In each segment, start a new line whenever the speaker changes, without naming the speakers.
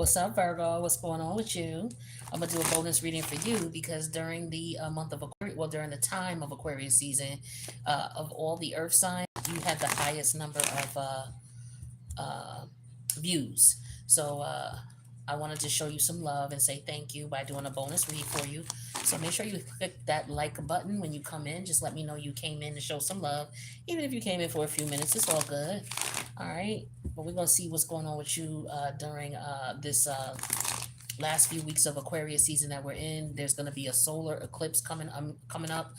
What's up, Virgo? What's going on with you? I'm gonna do a bonus reading for you because during the month of Aquarius, well, during the time of Aquarius season, of all the Earth signs, you had the highest number of uh, views. So I wanted to show you some love and say thank you by doing a bonus read for you. So make sure you click that like button when you come in. Just let me know you came in to show some love. Even if you came in for a few minutes, it's all good. All right. But we're going to see what's going on with you during this last few weeks of Aquarius season that we're in. There's going to be a solar eclipse coming up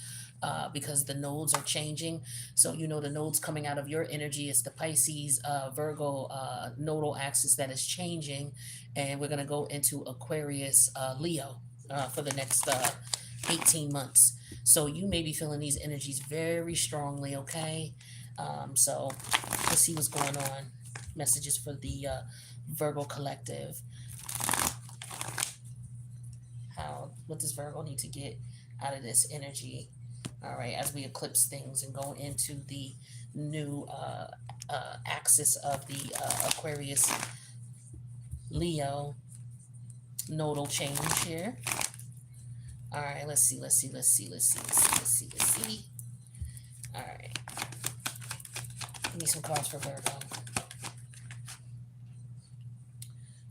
because the nodes are changing. So you know the nodes coming out of your energy is the Pisces Virgo nodal axis that is changing, and we're going to go into Aquarius Leo for the next 18 months. So you may be feeling these energies very strongly. Okay, so let's see what's going on. Messages for the Virgo collective. What does Virgo need to get out of this energy? All right, as we eclipse things and go into the new axis of the Aquarius Leo nodal change here. All right, let's see. All right, give me some cards for Virgo.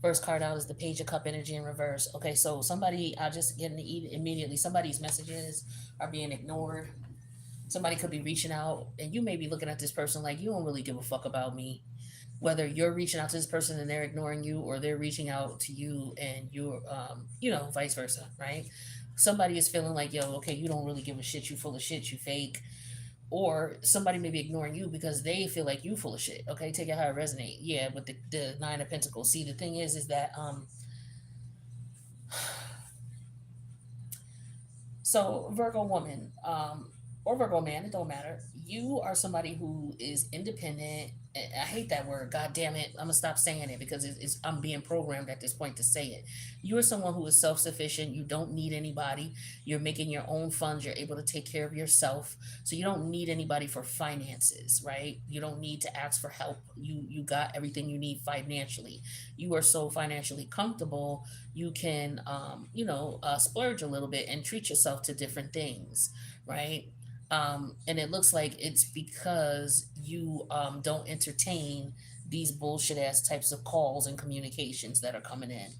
First card out is the Page of Cup energy in reverse. Okay, so somebody, I just get immediately, somebody's messages are being ignored. Somebody could be reaching out, and you may be looking at this person like, you don't really give a fuck about me. Whether you're reaching out to this person and they're ignoring you, or they're reaching out to you and you're, vice versa, right? Somebody is feeling like, yo, okay, you don't really give a shit, you full of shit, you fake. Or somebody may be ignoring you because they feel like you full of shit. Okay, take it how it resonate. Yeah, with the Nine of Pentacles. See, the thing is that so Virgo woman, or Virgo man, it don't matter. You are somebody who is independent. I hate that word. God damn it. I'm gonna stop saying it because I'm being programmed at this point to say it. You are someone who is self-sufficient. You don't need anybody. You're making your own funds. You're able to take care of yourself. So you don't need anybody for finances, right? You don't need to ask for help. You got everything you need financially. You are so financially comfortable. You can splurge a little bit and treat yourself to different things, right? And it looks like it's because you don't entertain these bullshit ass types of calls and communications that are coming in.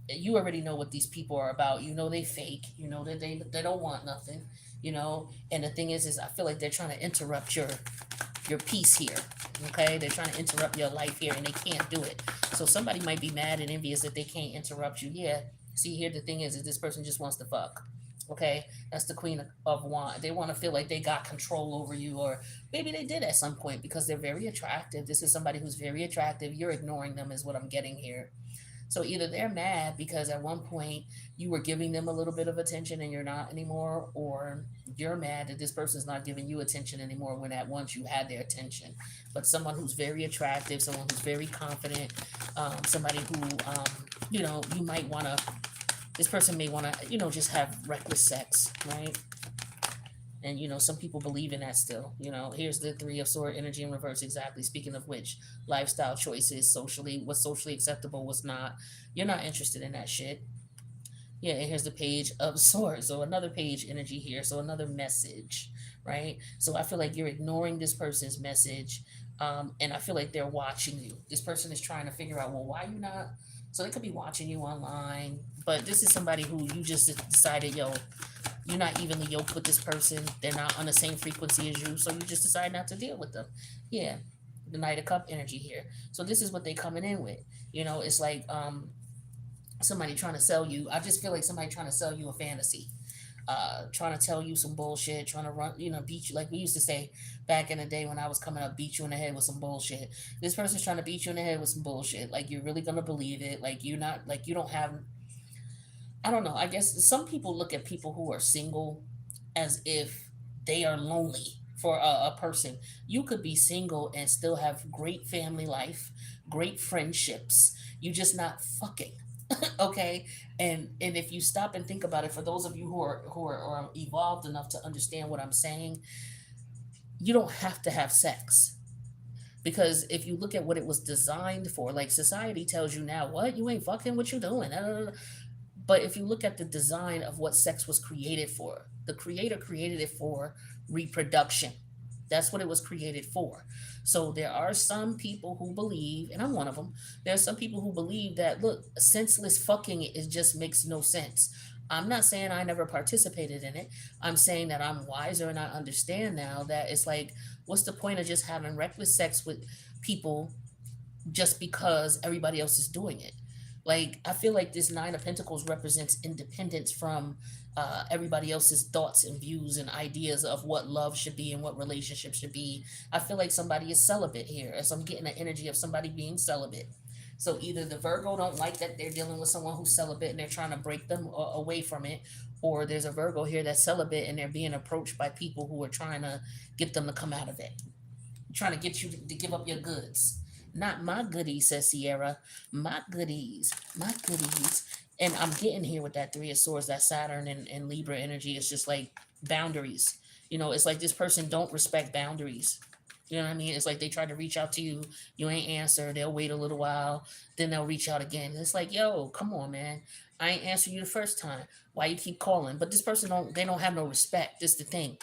You already know what these people are about. You know they fake. You know that they don't want nothing. And the thing is I feel like they're trying to interrupt your peace here. Okay, they're trying to interrupt your life here, and they can't do it. So somebody might be mad and envious that they can't interrupt you. Yeah. See, here the thing is this person just wants to fuck. Okay, that's the Queen of Wands. They want to feel like they got control over you, or maybe they did at some point because they're very attractive. This is somebody who's very attractive. You're ignoring them, is what I'm getting here. So either they're mad because at one point you were giving them a little bit of attention and you're not anymore, or you're mad that this person's not giving you attention anymore when at once you had their attention. But someone who's very attractive, someone who's very confident, somebody who, you might want to, this person may want to, just have reckless sex, right? And, some people believe in that still. Here's the Three of Sword energy in reverse, exactly. Speaking of which, lifestyle choices, what's socially acceptable, what's not. You're not interested in that shit. Yeah, and here's the Page of Swords. So another page energy here. So another message, right? So I feel like you're ignoring this person's message. And I feel like they're watching you. This person is trying to figure out, well, why you not? So they could be watching you online. But this is somebody who you just decided, yo, you're not evenly yoked with this person. They're not on the same frequency as you. So you just decide not to deal with them. Yeah. The Knight of Cup energy here. So this is what they coming in with. It's like somebody trying to sell you. I just feel like somebody trying to sell you a fantasy. Trying to tell you some bullshit, trying to run, beat you. Like we used to say back in the day when I was coming up, beat you in the head with some bullshit. This person's trying to beat you in the head with some bullshit. Like you're really going to believe it. Like you're not, like you don't have, I don't know. I guess some people look at people who are single as if they are lonely for a person. You could be single and still have great family life, great friendships. You just not fucking. Okay, and if you stop and think about it, for those of you who are evolved enough to understand what I'm saying, you don't have to have sex Because if you look at what it was designed for, like society tells you now, what, you ain't fucking, what you doing? But if you look at the design of what sex was created for, the creator created it for reproduction. That's what it was created for. So there are some people who believe, and I'm one of them, there are some people who believe that, look, senseless fucking, it just makes no sense. I'm not saying I never participated in it. I'm saying that I'm wiser and I understand now that it's like, what's the point of just having reckless sex with people just because everybody else is doing it? Like, I feel like this Nine of Pentacles represents independence from everybody else's thoughts and views and ideas of what love should be and what relationships should be. I feel like somebody is celibate here, as I'm getting the energy of somebody being celibate. So either the Virgo don't like that they're dealing with someone who's celibate and they're trying to break them away from it, or there's a Virgo here that's celibate and they're being approached by people who are trying to get them to come out of it, trying to get you to give up your goods. Not my goodies, says Sierra. My goodies, my goodies. And I'm getting here with that Three of Swords, that Saturn and Libra energy. It's just like boundaries. You know, it's like this person don't respect boundaries. You know what I mean? It's like they try to reach out to you, you ain't answer. They'll wait a little while, then they'll reach out again. It's like, yo, come on, man. I ain't answer you the first time. Why you keep calling? But this person they don't have no respect. This is the thing.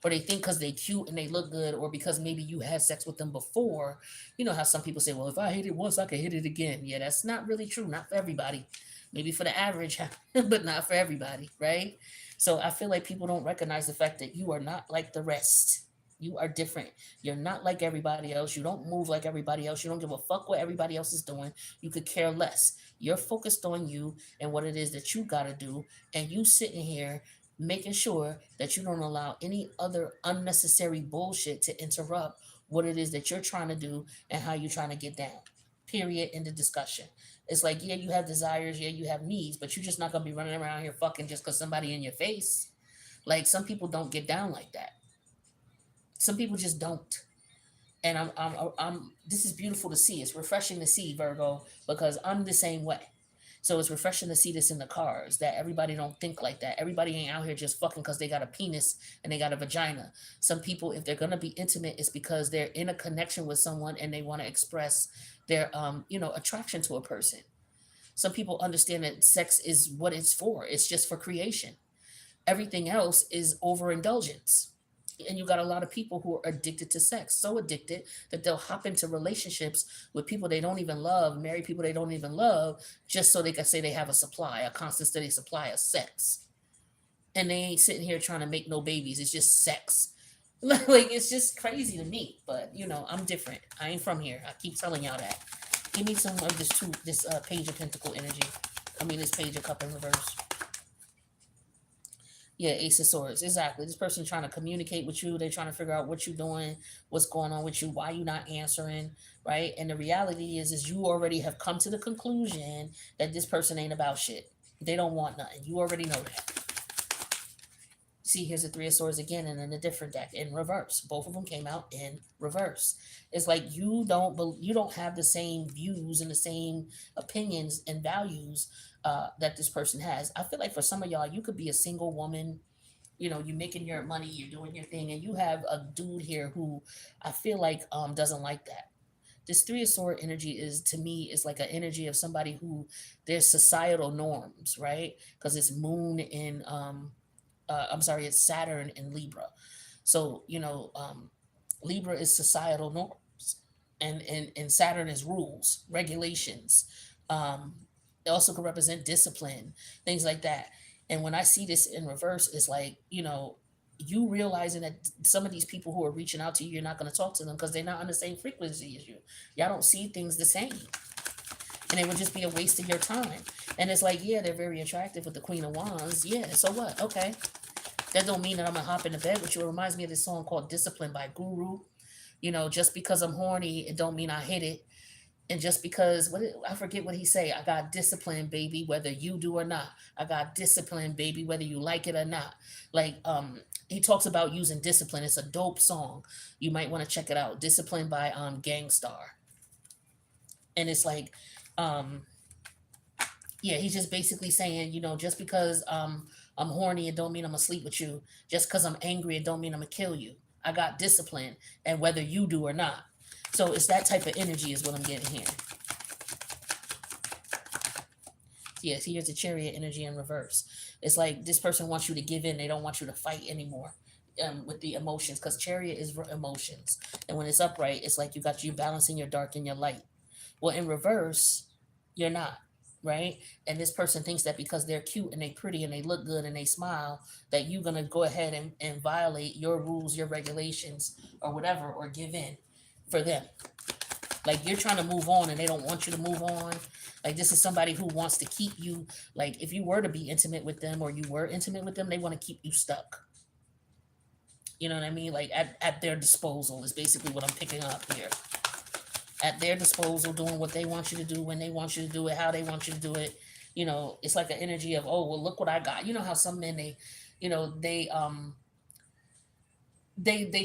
Or they think because they cute and they look good, or because maybe you had sex with them before. You know how some people say, well, if I hit it once, I can hit it again. Yeah, that's not really true. Not for everybody. Maybe for the average, but not for everybody, right? So I feel like people don't recognize the fact that you are not like the rest. You are different. You're not like everybody else. You don't move like everybody else. You don't give a fuck what everybody else is doing. You could care less. You're focused on you and what it is that you got to do. And you sitting here making sure that you don't allow any other unnecessary bullshit to interrupt what it is that you're trying to do and how you're trying to get down. Period. In the discussion. It's like, yeah, you have desires, yeah, you have needs, but you're just not gonna be running around here fucking just because somebody in your face. Like, some people don't get down like that. Some people just don't. And this is beautiful to see. It's refreshing to see, Virgo, because I'm the same way. So it's refreshing to see this in the cards, that everybody don't think like that. Everybody ain't out here just fucking because they got a penis and they got a vagina. Some people, if they're gonna be intimate, it's because they're in a connection with someone and they want to express their attraction to a person. Some people understand that sex is what it's for. It's just for creation. Everything else is overindulgence. And you got a lot of people who are addicted to sex, so addicted that they'll hop into relationships with people they don't even love, marry people they don't even love, just so they can say they have a constant steady supply of sex. And they ain't sitting here trying to make no babies. It's just sex. Like, it's just crazy to me. But I'm different. I ain't from here. I keep telling y'all that. Give me some of this Page of Pentacle energy. I mean, this Page of Cup in reverse. Yeah, Ace of Swords. Exactly. This person trying to communicate with you. They're trying to figure out what you're doing, what's going on with you, why you not answering, right? And the reality is you already have come to the conclusion that this person ain't about shit. They don't want nothing. You already know that. See, here's the Three of Swords again, and in a different deck in reverse. Both of them came out in reverse. It's like you don't have the same views and the same opinions and values that this person has. I feel like for some of y'all, you could be a single woman. You're making your money, you're doing your thing, and you have a dude here who I feel like doesn't like that. This Three of Sword energy is, to me, is like an energy of somebody who there's societal norms, right? Because it's Moon in I'm sorry, it's Saturn in Libra. So, Libra is societal norms, and Saturn is rules, regulations. Um, it also can represent discipline, things like that. And when I see this in reverse, it's like, you realizing that some of these people who are reaching out to you, you're not going to talk to them because they're not on the same frequency as you. Y'all don't see things the same. And it would just be a waste of your time. And it's like, yeah, they're very attractive with the Queen of Wands. Yeah, so what? Okay. That don't mean that I'm going to hop into bed with you. It reminds me of this song called Discipline by Guru. Just because I'm horny, it don't mean I hit it. And just because, I forget what he say. I got discipline, baby, whether you do or not. I got discipline, baby, whether you like it or not. Like, he talks about using discipline. It's a dope song. You might want to check it out. Discipline by Gangstar. And it's like, yeah, he's just basically saying, just because I'm horny, it don't mean I'm gonna sleep with you. Just because I'm angry, it don't mean I'm gonna kill you. I got discipline, and whether you do or not. So it's that type of energy is what I'm getting here. Yes, here's the chariot energy in reverse. It's like this person wants you to give in. They don't want you to fight anymore with the emotions, because chariot is emotions. And when it's upright, it's like you balancing your dark and your light. Well, in reverse, you're not, right? And this person thinks that because they're cute and they pretty and they look good and they smile, that you're gonna go ahead and violate your rules, your regulations, or whatever, or give in for them. Like you're trying to move on and they don't want you to move on. Like this is somebody who wants to keep you, like if you were to be intimate with them or you were intimate with them, they want to keep you stuck. You know what I mean? Like at their disposal is basically what I'm picking up here. At their disposal, doing what they want you to do, when they want you to do it, how they want you to do it. You know, it's like an energy of, oh well, look what I got. You know how some men, they, you know, they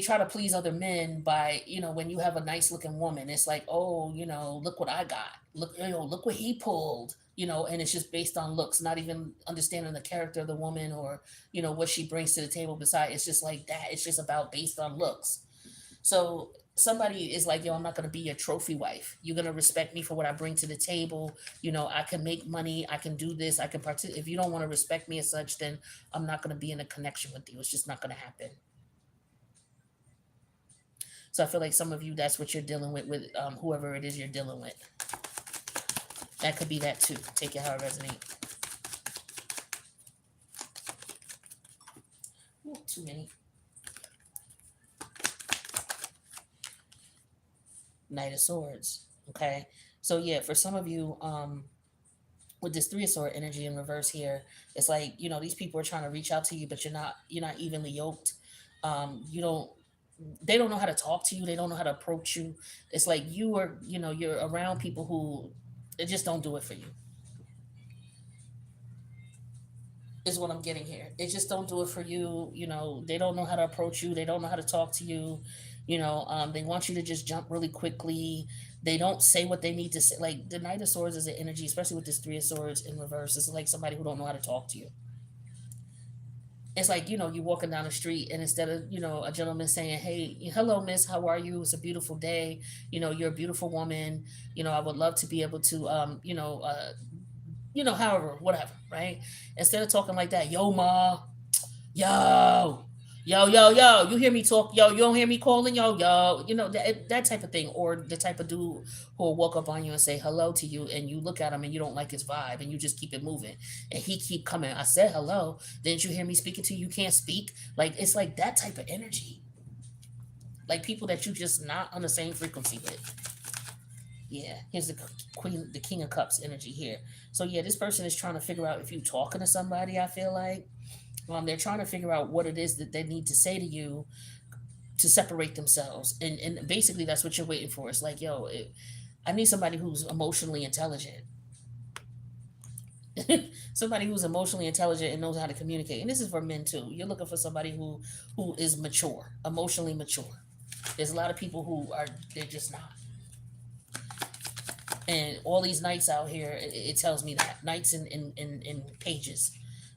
try to please other men by, you know, when you have a nice looking woman, it's like, oh, you know, look what I got, look, you know, look what he pulled, you know, and it's just based on looks, not even understanding the character of the woman, or you know what she brings to the table beside. It's just like that, it's just about based on looks. So somebody is like, yo, I'm not going to be your trophy wife. You're going to respect me for what I bring to the table. You know, I can make money, I can do this, I can participate. If you don't want to respect me as such, then I'm not going to be in a connection with you. It's just not going to happen. So I feel like some of you, that's what you're dealing with whoever it is you're dealing with. That could be that too. Take it how it resonates. Ooh, too many. Knight of Swords. Okay. So yeah, for some of you, with this Three of Sword energy in reverse here, it's like, you know, these people are trying to reach out to you, but you're not evenly yoked. You don't They don't know how to talk to you, they don't know how to approach you. It's like you are, you know, you're around people who they just don't do it for you, is what I'm getting here. They just don't do it for you. You know, they don't know how to approach you, they don't know how to talk to you. You know, they want you to just jump really quickly. They don't say what they need to say. Like the Knight of Swords is an energy, especially with this Three of Swords in reverse. It's like somebody who don't know how to talk to you. It's like, you know, you walking down the street and instead of, you know, a gentleman saying, hey, hello miss, how are you, it's a beautiful day, you know, you're a beautiful woman, you know, I would love to be able to you know, however, whatever, right? Instead of talking like that, yo ma, yo, yo, you hear me talk, yo, you don't hear me calling, yo, you know, that type of thing. Or the type of dude who will walk up on you and say hello to you, and you look at him and you don't like his vibe, and you just keep it moving, and he keep coming, I said hello, didn't you hear me speaking to you, you can't speak. Like it's like that type of energy, like people that you just not on the same frequency with. Yeah, here's the queen, the king of cups energy here. So yeah, this person is trying to figure out if you talking to somebody, I feel like they're trying to figure out what it is that they need to say to you to separate themselves, and basically that's what you're waiting for. It's like, yo, I need somebody who's emotionally intelligent. Somebody who's emotionally intelligent and knows how to communicate. And this is for men too. You're looking for somebody who is mature, emotionally mature. There's a lot of people who are, they're just not. And all these knights out here, it tells me that knights in pages.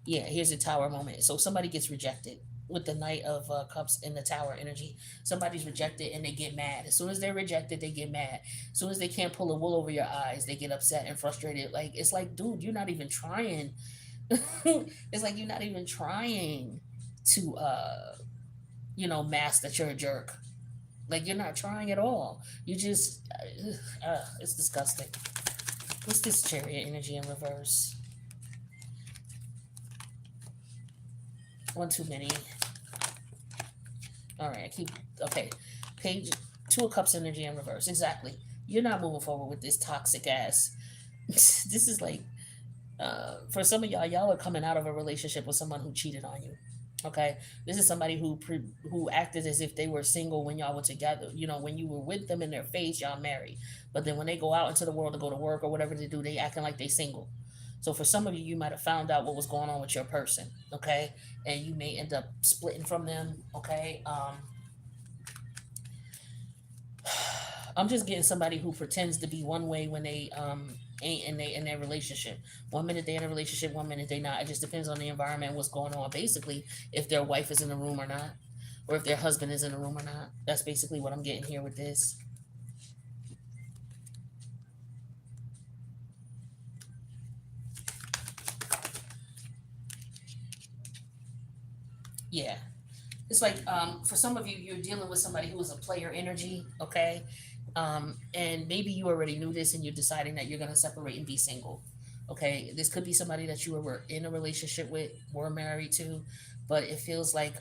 Yeah, here's a tower moment. So somebody gets rejected with the Knight of Cups in the Tower energy. Somebody's rejected and they get mad. As soon as they're rejected, they get mad. As soon as they can't pull a wool over your eyes, they get upset and frustrated. Like it's like, dude, you're not even trying. It's like you're not even trying to you know, mask that you're a jerk. Like you're not trying at all. You just it's disgusting. What's this Chariot energy in reverse? One too many. All right, I keep okay. Page Two of Cups energy in reverse. Exactly. You're not moving forward with this toxic ass. This is like for some of y'all, y'all are coming out of a relationship with someone who cheated on you. Okay, this is somebody who acted as if they were single when y'all were together. You know, when you were with them in their face, y'all married. But then when they go out into the world to go to work or whatever they do, they acting like they single. So for some of you, you might have found out what was going on with your person. Okay, and you may end up splitting from them. Okay, I'm just getting somebody who pretends to be one way when they ain't in their relationship. One minute they're in a relationship, one minute they not. It just depends on the environment, what's going on. Basically, if their wife is in the room or not, or if their husband is in the room or not. That's basically what I'm getting here with this. Yeah. It's like for some of you, you're dealing with somebody who is a player energy, okay? And maybe you already knew this and you're deciding that you're going to separate and be single, okay? This could be somebody that you were in a relationship with, were married to, but it feels like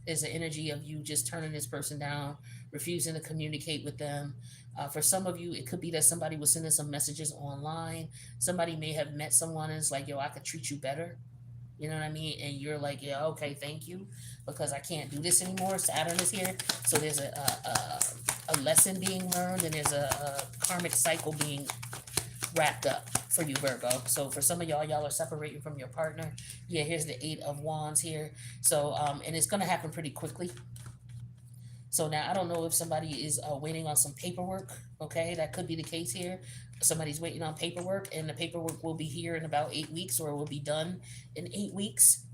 there's an energy of you just turning this person down, refusing to communicate with them. For some of you, it could be that somebody was sending some messages online. Somebody may have met someone and it's like, yo, I could treat you better. You know what I mean? And you're like, yeah, okay, thank you, because I can't do this anymore. Saturn is here, so there's a lesson being learned, and there's a karmic cycle being wrapped up for you, Virgo. So for some of y'all, y'all are separating from your partner. Yeah, here's the Eight of Wands here. So and it's gonna happen pretty quickly. So now I don't know if somebody is waiting on some paperwork. Okay, that could be the case here. Somebody's waiting on paperwork, and the paperwork will be here in about 8 weeks, or it will be done in 8 weeks.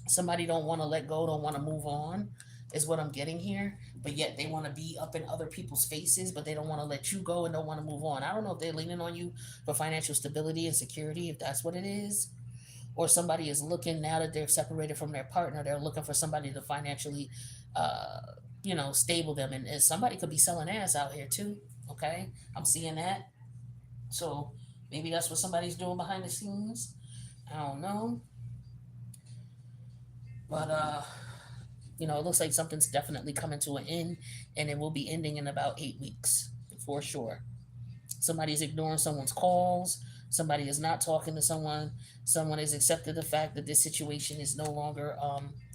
Somebody don't want to let go, don't want to move on, is what I'm getting here. But yet they want to be up in other people's faces, but they don't want to let you go and don't want to move on. I don't know if they're leaning on you for financial stability and security, if that's what it is. Or somebody is looking, now that they're separated from their partner, they're looking for somebody to financially uh stable them. And somebody could be selling ass out here too. Okay, I'm seeing that. So maybe that's what somebody's doing behind the scenes. I don't know. But it looks like something's definitely coming to an end, and it will be ending in about 8 weeks for sure. Somebody's ignoring someone's calls. Somebody is not talking to someone. Someone has accepted the fact that this situation is no longer.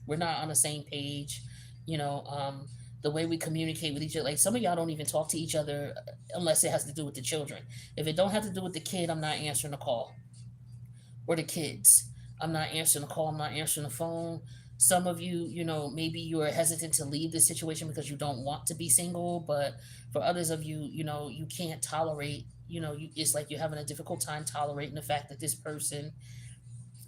We're not on the same page. You know, the way we communicate with each other. Like some of y'all don't even talk to each other unless it has to do with the children. If it don't have to do with the kid, I'm not answering the call, or the kids. I'm not answering the call. I'm not answering the phone. Some of you, maybe you are hesitant to leave this situation because you don't want to be single. But for others of you, you can't tolerate, it's like you're having a difficult time tolerating the fact that this person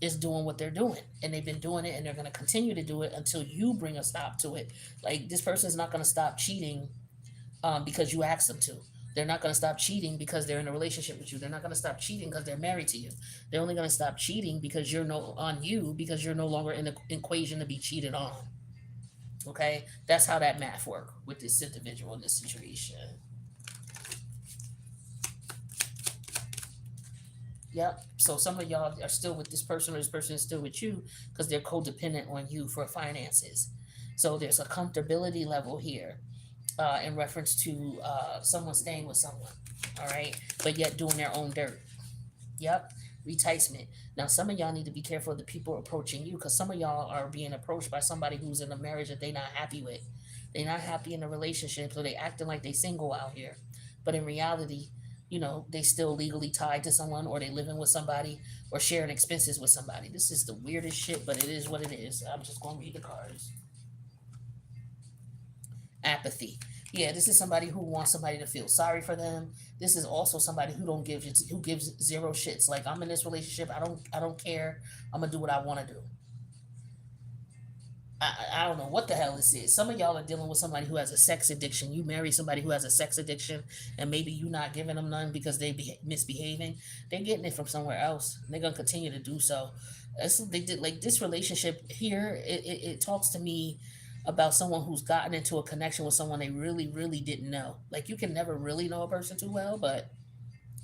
is doing what they're doing. And they've been doing it and they're going to continue to do it until you bring a stop to it. Like this person is not going to stop cheating because you asked them to. They're not going to stop cheating because they're in a relationship with you. They're not going to stop cheating because they're married to you. They're only going to stop cheating because you're no longer in the equation to be cheated on. Okay, that's how that math work with this individual in this situation. Yep. So some of y'all are still with this person, or this person is still with you because they're codependent on you for finances. So there's a comfortability level here in reference to someone staying with someone, all right, but yet doing their own dirt. Yep, reticement. Now, some of y'all need to be careful of the people approaching you, because some of y'all are being approached by somebody who's in a marriage that they're not happy with. They're not happy in a relationship, so they acting like they single out here, but in reality, they still legally tied to someone, or they living with somebody, or sharing expenses with somebody. This is the weirdest shit, but it is what it is. I'm just gonna read the cards. Apathy. Yeah, this is somebody who wants somebody to feel sorry for them. This is also somebody who gives zero shits. Like, I'm in this relationship, I don't care. I'm gonna do what I want to do. I don't know what the hell this is. Some of y'all are dealing with somebody who has a sex addiction. You marry somebody who has a sex addiction, and maybe you not giving them none because they be misbehaving. They're getting it from somewhere else. And they're gonna continue to do so. They did, like, this relationship here. It talks to me about someone who's gotten into a connection with someone they really, really didn't know. Like, you can never really know a person too well, but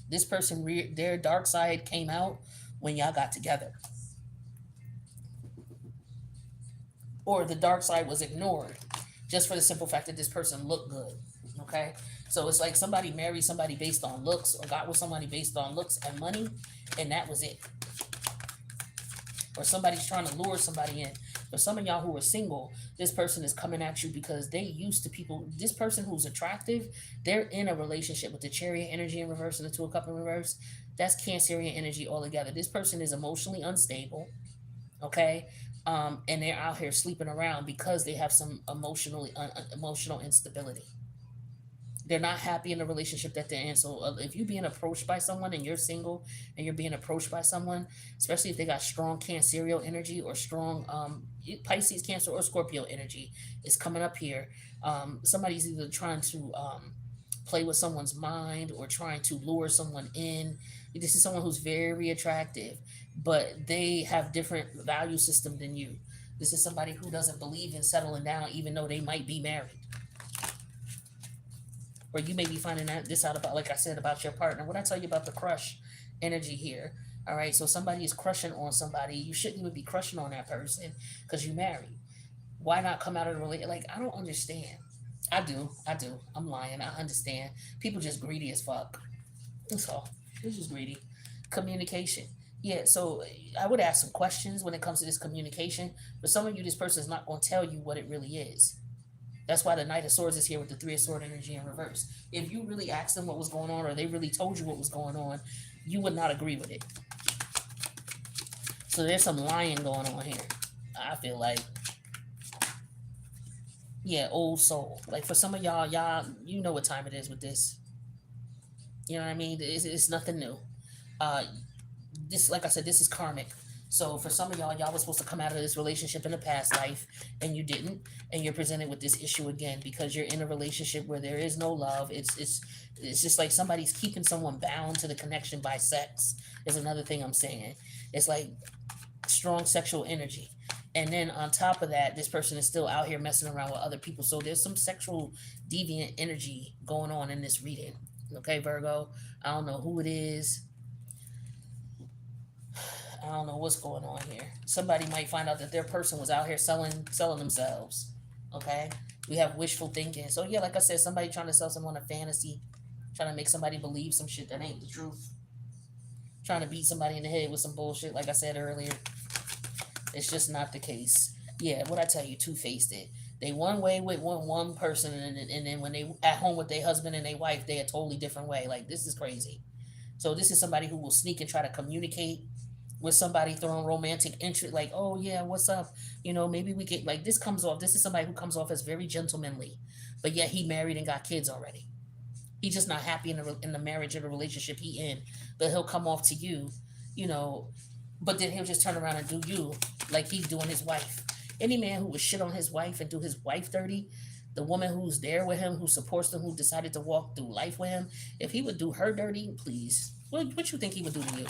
this person, their dark side came out when y'all got together, or the dark side was ignored just for the simple fact that this person looked good. Okay, so it's like somebody married somebody based on looks, or got with somebody based on looks and money, and that was it. Or somebody's trying to lure somebody in. For some of y'all who are single, this person is coming at you because they used to people. This person who's attractive, they're in a relationship with the Chariot energy in reverse and the Two of Cups in reverse. That's Cancerian energy altogether. This person is emotionally unstable, okay, and they're out here sleeping around because they have some emotional instability. They're not happy in the relationship that they're in. So if you're being approached by someone and you're single and you're being approached by someone, especially if they got strong Cancerial energy or strong Pisces, Cancer, or Scorpio energy, is coming up here. Somebody's either trying to play with someone's mind or trying to lure someone in. This is someone who's very attractive, but they have different value system than you. This is somebody who doesn't believe in settling down even though they might be married. Or you may be finding this out about, like I said, about your partner. What I tell you about the crush energy here. All right, so somebody is crushing on somebody. You shouldn't even be crushing on that person because you married. Why not come out of the relationship? Like, I don't understand. I do. I'm lying. I understand. People just greedy as fuck. That's all. It's just greedy. Communication. Yeah, so I would ask some questions when it comes to this communication. But some of you, this person is not going to tell you what it really is. That's why the Knight of Swords is here with the Three of Swords energy in reverse. If you really asked them what was going on, or they really told you what was going on, you would not agree with it. So there's some lying going on here. I feel like, yeah, old soul. Like for some of y'all, you know what time it is with this. You know what I mean? It's nothing new. Uh, this, like I said, this is karmic. So for some of y'all were supposed to come out of this relationship in a past life, and you didn't, and you're presented with this issue again because you're in a relationship where there is no love. It's just like somebody's keeping someone bound to the connection by sex. Is another thing I'm saying. It's like strong sexual energy. And then on top of that, this person is still out here messing around with other people. So there's some sexual deviant energy going on in this reading. Okay, Virgo. I don't know who it is. I don't know what's going on here. Somebody might find out that their person was out here selling themselves. Okay? We have wishful thinking. So yeah, like I said, somebody trying to sell someone a fantasy, trying to make somebody believe some shit that ain't the truth. Trying to beat somebody in the head with some bullshit, like I said earlier. It's just not the case. Yeah, what I tell you, two-faced it. They one way with one person, and then when they at home with their husband and their wife, they a totally different way. Like, this is crazy. So this is somebody who will sneak and try to communicate with somebody, throwing romantic interest, like, oh yeah, what's up? You know, maybe we get, like, this is somebody who comes off as very gentlemanly, but yet he married and got kids already. He's just not happy in the marriage or the relationship he in, but he'll come off to you, you know, but then he'll just turn around and do you like he's doing his wife. Any man who would shit on his wife and do his wife dirty, the woman who's there with him, who supports him, who decided to walk through life with him, if he would do her dirty, please, what you think he would do to you?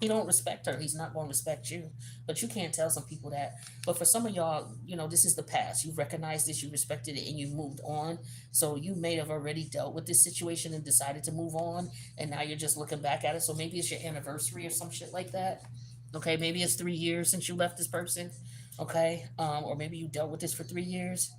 He don't respect her. He's not going to respect you. But you can't tell some people that. But for some of y'all, you know, this is the past. You've recognized this, you respected it, and you've moved on. So you may have already dealt with this situation and decided to move on, and now you're just looking back at it. So maybe it's your anniversary or some shit like that. Okay, maybe it's 3 years since you left this person. Okay, or maybe you dealt with this for 3 years.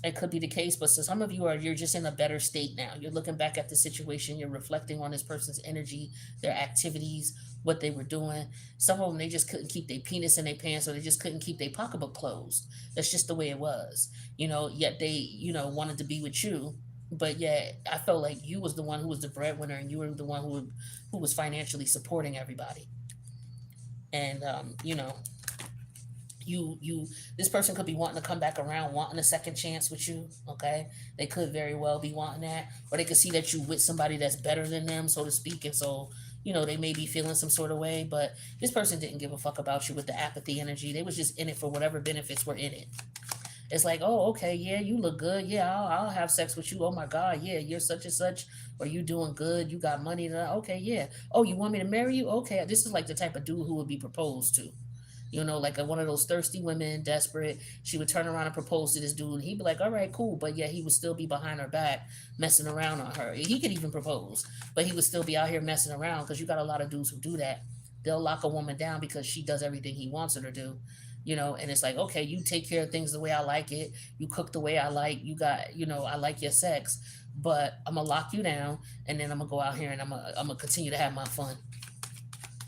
It could be the case, but so some of you're just in a better state now. You're looking back at the situation, you're reflecting on this person's energy, their activities, what they were doing. Some of them, they just couldn't keep their penis in their pants, or they just couldn't keep their pocketbook closed. That's just the way it was, you know. Yet they, you know, wanted to be with you, but yet I felt like you was the one who was the breadwinner, and you were the one who was financially supporting everybody. And you know, you this person could be wanting to come back around, wanting a second chance with you. Okay, they could very well be wanting that, or they could see that you with somebody that's better than them, so to speak, and so, you know, they may be feeling some sort of way. But this person didn't give a fuck about you with the apathy energy. They was just in it for whatever benefits were in it. It's like, oh, okay, yeah, you look good, yeah, I'll have sex with you. Oh my god, yeah, you're such and such, or you doing good, you got money. Okay, yeah. Oh, you want me to marry you? Okay, this is like the type of dude who would be proposed to. You know, like one of those thirsty women, desperate. She would turn around and propose to this dude, and he'd be like, all right, cool. But yeah, he would still be behind her back, messing around on her. He could even propose, but he would still be out here messing around, because you got a lot of dudes who do that. They'll lock a woman down because she does everything he wants her to do. You know, and it's like, okay, you take care of things the way I like it. You cook the way I like. You got, you know, I like your sex, but I'm going to lock you down, and then I'm going to go out here and I'm going to continue to have my fun,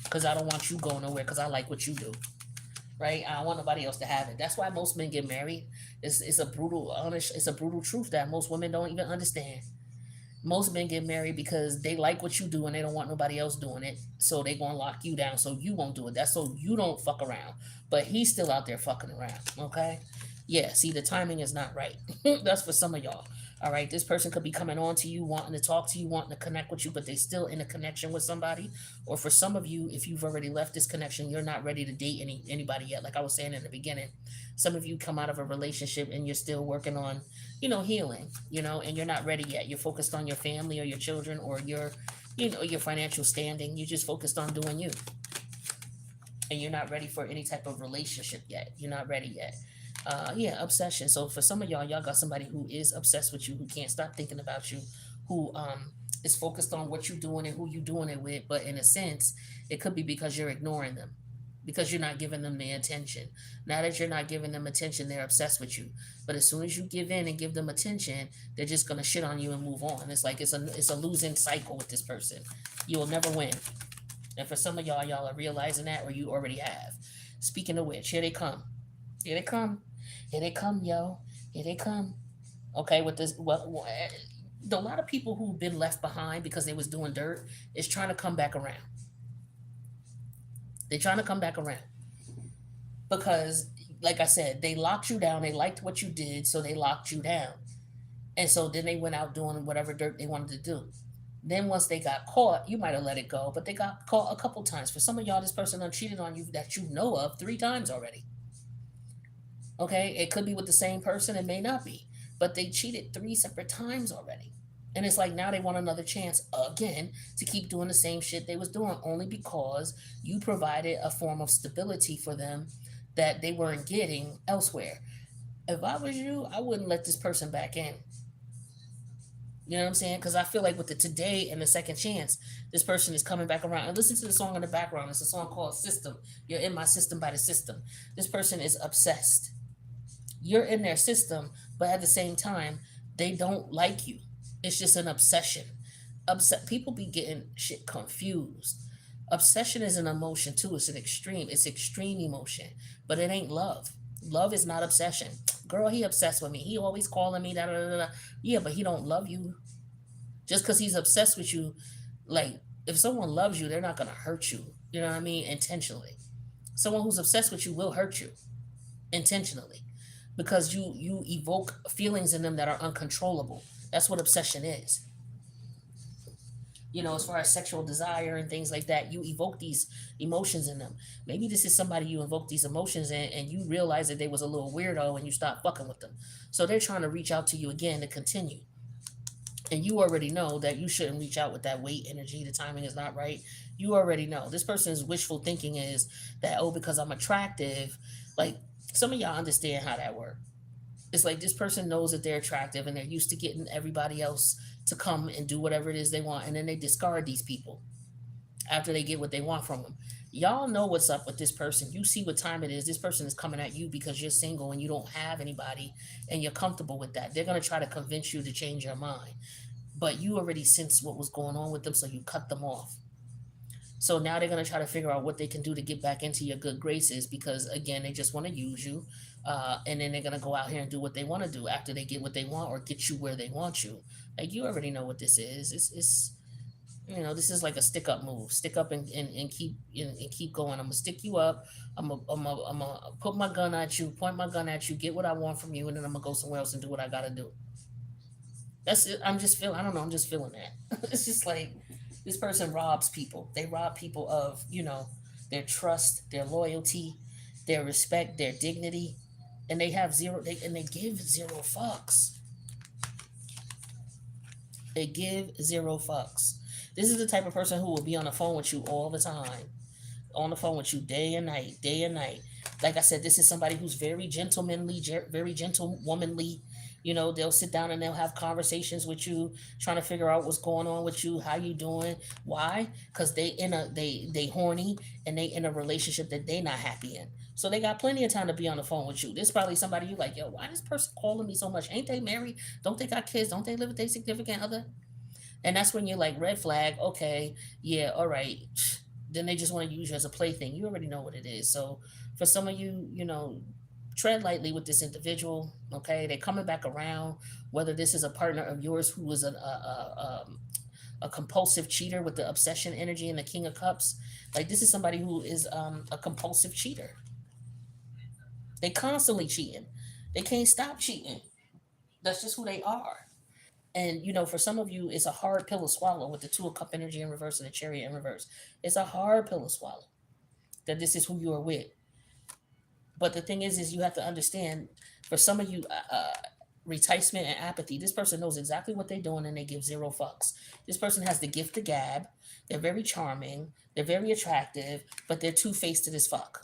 because I don't want you going nowhere, because I like what you do. Right? I don't want nobody else to have it. That's why most men get married. It's a brutal, honest, it's a brutal truth that most women don't even understand. Most men get married because they like what you do and they don't want nobody else doing it. So they gonna lock you down so you won't do it. That's so you don't fuck around. But he's still out there fucking around. Okay? Yeah, see, the timing is not right. That's for some of y'all. All right, this person could be coming on to you, wanting to talk to you, wanting to connect with you, but they still in a connection with somebody. Or for some of you, if you've already left this connection, you're not ready to date anybody yet. Like I was saying in the beginning, some of you come out of a relationship and you're still working on, you know, healing, you know, and you're not ready yet. You're focused on your family or your children or your, you know, your financial standing. You're just focused on doing you. and you're not ready for any type of relationship yet. You're not ready yet. Yeah, obsession. So for some of y'all got somebody who is obsessed with you, who can't stop thinking about you, who is focused on what you're doing and who you're doing it with. But in a sense, it could be because you're ignoring them, because you're not giving them the attention. Now that you're not giving them attention, they're obsessed with you. But as soon as you give in and give them attention, they're just gonna shit on you and move on. It's like it's a losing cycle with this person. You will never win. And for some of y'all are realizing that, or you already have. Speaking of which, here they come. Here they come. Here they come, yo. Here they come. Okay, with this, a lot of people who've been left behind because they was doing dirt is trying to come back around. They're trying to come back around because, like I said, they locked you down. They liked what you did, so they locked you down. And so then they went out doing whatever dirt they wanted to do. Then once they got caught, you might have let it go, but they got caught a couple times. For some of y'all, this person done cheated on you that you know of 3 times already. Okay, it could be with the same person, it may not be, but they cheated 3 separate times already. And it's like now they want another chance again to keep doing the same shit they was doing, only because you provided a form of stability for them that they weren't getting elsewhere. If I was you, I wouldn't let this person back in. You know what I'm saying? Because I feel like with the today and the second chance, this person is coming back around. And listen to the song in the background. It's a song called System. You're in my system by the system. This person is obsessed. You're in their system, but at the same time, they don't like you. It's just an obsession. People be getting shit confused. Obsession is an emotion too. It's an extreme. It's extreme emotion, but it ain't love. Love is not obsession. Girl, he obsessed with me. He always calling me. Da, da, da, da. Yeah, but he don't love you. Just because he's obsessed with you, like if someone loves you, they're not gonna hurt you. You know what I mean? Intentionally. Someone who's obsessed with you will hurt you intentionally because you evoke feelings in them that are uncontrollable. That's what obsession is. As far as sexual desire and things like that, you evoke these emotions in them. Maybe this is somebody you invoke these emotions in and you realize that they was a little weirdo and you stop fucking with them. So they're trying to reach out to you again to continue. And you already know that you shouldn't reach out with that weight energy. The timing is not right. You already know. This person's wishful thinking is that, oh, because I'm attractive, like some of y'all understand how that works. It's like this person knows that they're attractive and they're used to getting everybody else to come and do whatever it is they want. And then they discard these people after they get what they want from them. Y'all know what's up with this person. You see what time it is. This person is coming at you because you're single and you don't have anybody and you're comfortable with that. They're going to try to convince you to change your mind. But you already sensed what was going on with them, so you cut them off. So now they're going to try to figure out what they can do to get back into your good graces because, again, they just want to use you. And then they're going to go out here and do what they want to do after they get what they want or get you where they want you. Like, you already know what this is. This is like a stick up move. Stick up and keep going. I'm going to stick you up. I'm gonna put my gun at you, point my gun at you, get what I want from you, and then I'm going to go somewhere else and do what I got to do. That's it. I don't know. I'm just feeling that. It's just like this person robs people. They rob people of, their trust, their loyalty, their respect, their dignity, and they have and they give zero fucks. They give zero fucks. This is the type of person who will be on the phone with you all the time, on the phone with you day and night, day and night. Like I said, this is somebody who's very gentlemanly, very gentlewomanly. They'll sit down and they'll have conversations with you, trying to figure out what's going on with you, how you doing. Why? Because they horny and they in a relationship that they not happy in. So they got plenty of time to be on the phone with you. There's probably somebody you like, yo, why this person calling me so much? Ain't they married? Don't they got kids? Don't they live with their significant other? And that's when you're like, red flag, okay, yeah, all right. Then they just want to use you as a plaything. You already know what it is. So for some of you, tread lightly with this individual. Okay, they're coming back around. Whether this is a partner of yours who is a compulsive cheater with the obsession energy and the King of Cups, like this is somebody who is a compulsive cheater. They constantly cheating. They can't stop cheating. That's just who they are. And for some of you, it's a hard pill to swallow with the Two of Cup energy in reverse and the Chariot in reverse. It's a hard pill to swallow that this is who you are with. But the thing is you have to understand, for some of you, reticement and apathy, this person knows exactly what they're doing and they give zero fucks. This person has the gift of gab. They're very charming. They're very attractive, but they're two-faced as fuck.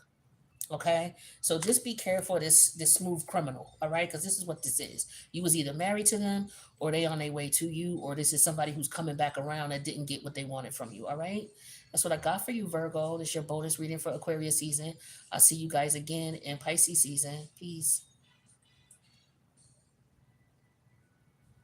Okay, so just be careful of this smooth criminal. All right, because this is what this is. You was either married to them, or they on their way to you, or this is somebody who's coming back around that didn't get what they wanted from you. All right, that's what I got for you, Virgo. This is your bonus reading for Aquarius season. I'll see you guys again in Pisces season. Peace.